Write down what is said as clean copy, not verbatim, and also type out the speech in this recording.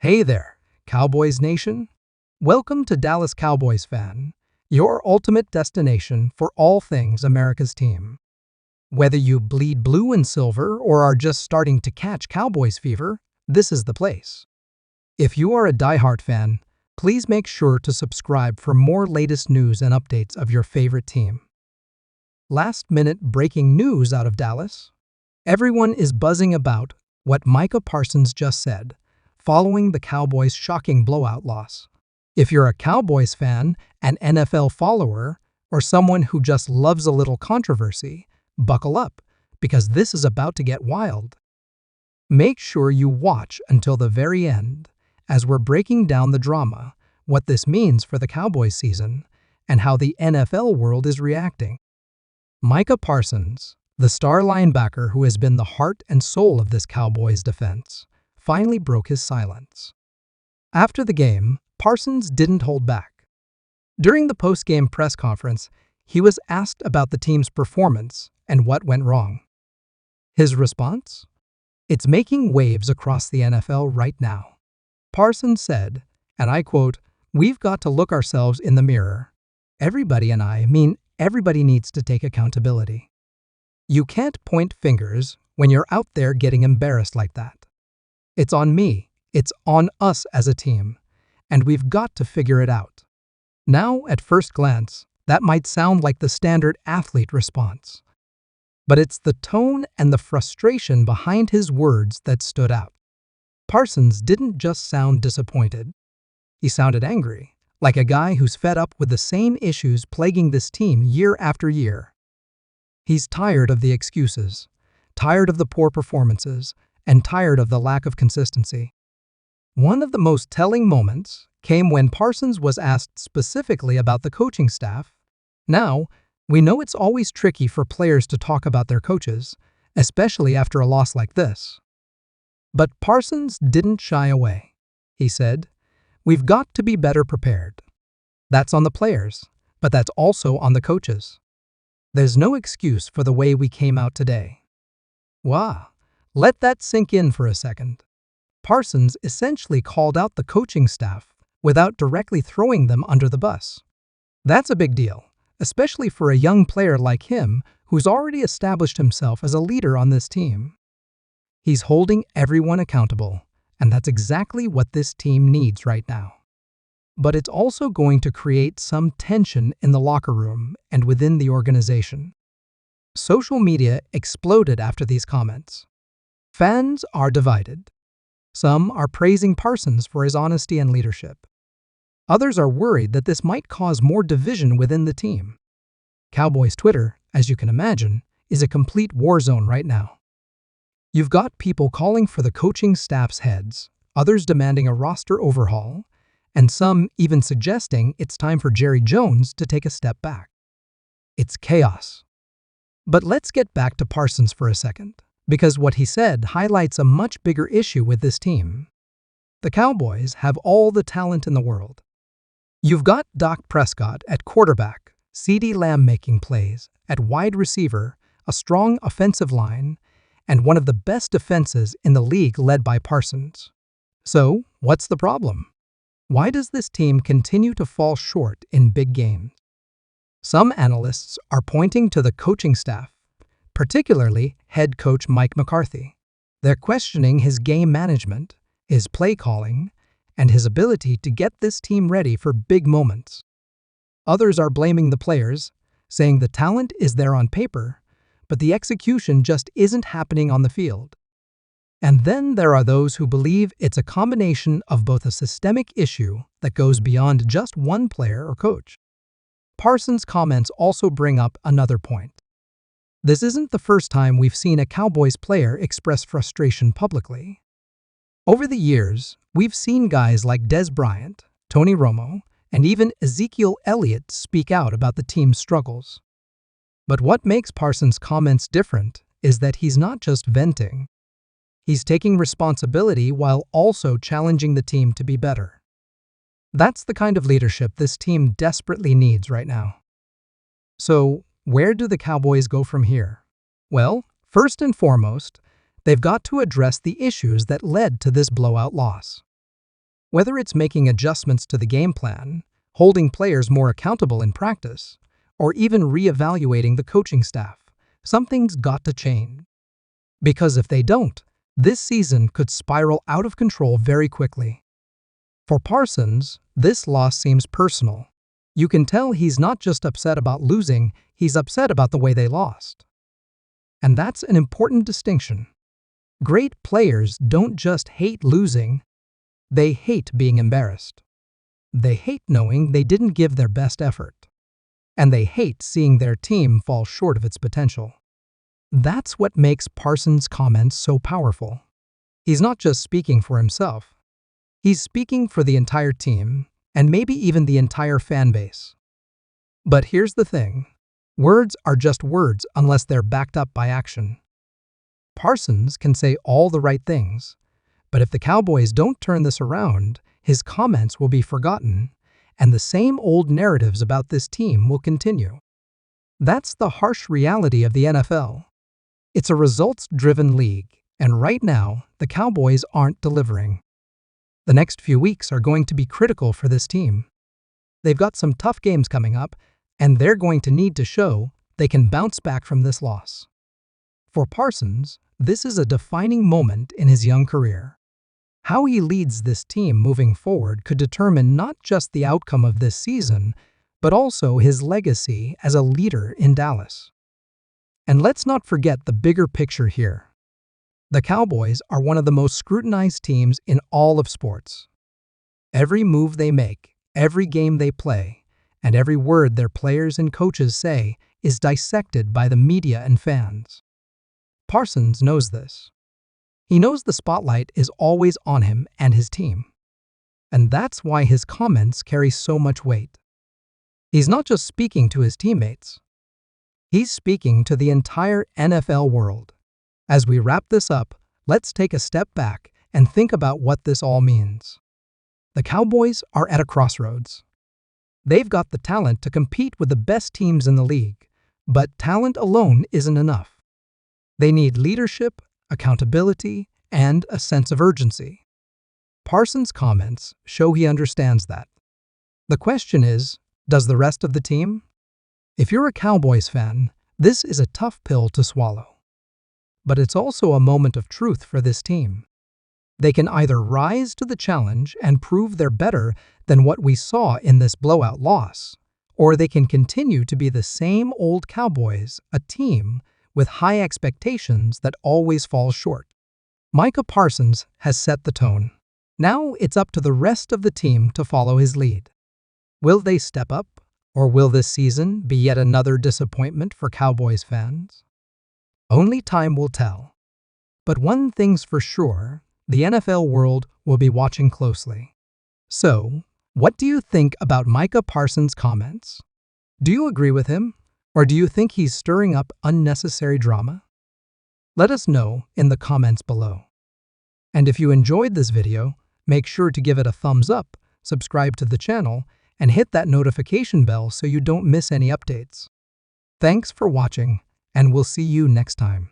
Hey there, Cowboys Nation. Welcome to Dallas Cowboys Fan, your ultimate destination for all things America's team. Whether you bleed blue and silver or are just starting to catch Cowboys fever, this is the place. If you are a diehard fan, please make sure to subscribe for more latest news and updates of your favorite team. Last-minute breaking news out of Dallas. Everyone is buzzing about what Micah Parsons just said, following the Cowboys' shocking blowout loss. If you're a Cowboys fan, an NFL follower, or someone who just loves a little controversy, buckle up, because this is about to get wild. Make sure you watch until the very end, as we're breaking down the drama, what this means for the Cowboys season, and how the NFL world is reacting. Micah Parsons, the star linebacker who has been the heart and soul of this Cowboys defense, finally broke his silence. After the game, Parsons didn't hold back. During the post-game press conference, he was asked about the team's performance and what went wrong. His response? "It's making waves across the NFL right now." Parsons said, and I quote, "We've got to look ourselves in the mirror. Everybody, and I mean everybody, needs to take accountability. You can't point fingers when you're out there getting embarrassed like that. It's on me, it's on us as a team, and we've got to figure it out." Now, at first glance, that might sound like the standard athlete response. But it's the tone and the frustration behind his words that stood out. Parsons didn't just sound disappointed. He sounded angry, like a guy who's fed up with the same issues plaguing this team year after year. He's tired of the excuses, tired of the poor performances, and tired of the lack of consistency. One of the most telling moments came when Parsons was asked specifically about the coaching staff. Now, we know it's always tricky for players to talk about their coaches, especially after a loss like this. But Parsons didn't shy away. He said, "We've got to be better prepared. That's on the players, but that's also on the coaches. There's no excuse for the way we came out today." Wow. Let that sink in for a second. Parsons essentially called out the coaching staff without directly throwing them under the bus. That's a big deal, especially for a young player like him who's already established himself as a leader on this team. He's holding everyone accountable, and that's exactly what this team needs right now. But it's also going to create some tension in the locker room and within the organization. Social media exploded after these comments. Fans are divided. Some are praising Parsons for his honesty and leadership. Others are worried that this might cause more division within the team. Cowboys Twitter, as you can imagine, is a complete war zone right now. You've got people calling for the coaching staff's heads, others demanding a roster overhaul, and some even suggesting it's time for Jerry Jones to take a step back. It's chaos. But let's get back to Parsons for a second, because what he said highlights a much bigger issue with this team. The Cowboys have all the talent in the world. You've got Dak Prescott at quarterback, CeeDee Lamb making plays, at wide receiver, a strong offensive line, and one of the best defenses in the league led by Parsons. So, what's the problem? Why does this team continue to fall short in big games? Some analysts are pointing to the coaching staff, particularly head coach Mike McCarthy. They're questioning his game management, his play calling, and his ability to get this team ready for big moments. Others are blaming the players, saying the talent is there on paper, but the execution just isn't happening on the field. And then there are those who believe it's a combination of both a systemic issue that goes beyond just one player or coach. Parsons' comments also bring up another point. This isn't the first time we've seen a Cowboys player express frustration publicly. Over the years, we've seen guys like Dez Bryant, Tony Romo, and even Ezekiel Elliott speak out about the team's struggles. But what makes Parsons' comments different is that he's not just venting. He's taking responsibility while also challenging the team to be better. That's the kind of leadership this team desperately needs right now. So, where do the Cowboys go from here? Well, first and foremost, they've got to address the issues that led to this blowout loss. Whether it's making adjustments to the game plan, holding players more accountable in practice, or even reevaluating the coaching staff, something's got to change. Because if they don't, this season could spiral out of control very quickly. For Parsons, this loss seems personal. You can tell he's not just upset about losing, he's upset about the way they lost. And that's an important distinction. Great players don't just hate losing, they hate being embarrassed. They hate knowing they didn't give their best effort. And they hate seeing their team fall short of its potential. That's what makes Parsons' comments so powerful. He's not just speaking for himself. He's speaking for the entire team, and maybe even the entire fan base. But here's the thing. Words are just words unless they're backed up by action. Parsons can say all the right things, but if the Cowboys don't turn this around, his comments will be forgotten, and the same old narratives about this team will continue. That's the harsh reality of the NFL. It's a results-driven league, and right now, the Cowboys aren't delivering. The next few weeks are going to be critical for this team. They've got some tough games coming up, and they're going to need to show they can bounce back from this loss. For Parsons, this is a defining moment in his young career. How he leads this team moving forward could determine not just the outcome of this season, but also his legacy as a leader in Dallas. And let's not forget the bigger picture here. The Cowboys are one of the most scrutinized teams in all of sports. Every move they make, every game they play, and every word their players and coaches say is dissected by the media and fans. Parsons knows this. He knows the spotlight is always on him and his team. And that's why his comments carry so much weight. He's not just speaking to his teammates. He's speaking to the entire NFL world. As we wrap this up, let's take a step back and think about what this all means. The Cowboys are at a crossroads. They've got the talent to compete with the best teams in the league, but talent alone isn't enough. They need leadership, accountability, and a sense of urgency. Parsons' comments show he understands that. The question is, does the rest of the team? If you're a Cowboys fan, this is a tough pill to swallow. But it's also a moment of truth for this team. They can either rise to the challenge and prove they're better than what we saw in this blowout loss, or they can continue to be the same old Cowboys, a team with high expectations that always falls short. Micah Parsons has set the tone. Now it's up to the rest of the team to follow his lead. Will they step up, or will this season be yet another disappointment for Cowboys fans? Only time will tell. But one thing's for sure, the NFL world will be watching closely. So, what do you think about Micah Parsons' comments? Do you agree with him, or do you think he's stirring up unnecessary drama? Let us know in the comments below. And if you enjoyed this video, make sure to give it a thumbs up, subscribe to the channel, and hit that notification bell so you don't miss any updates. Thanks for watching, and we'll see you next time.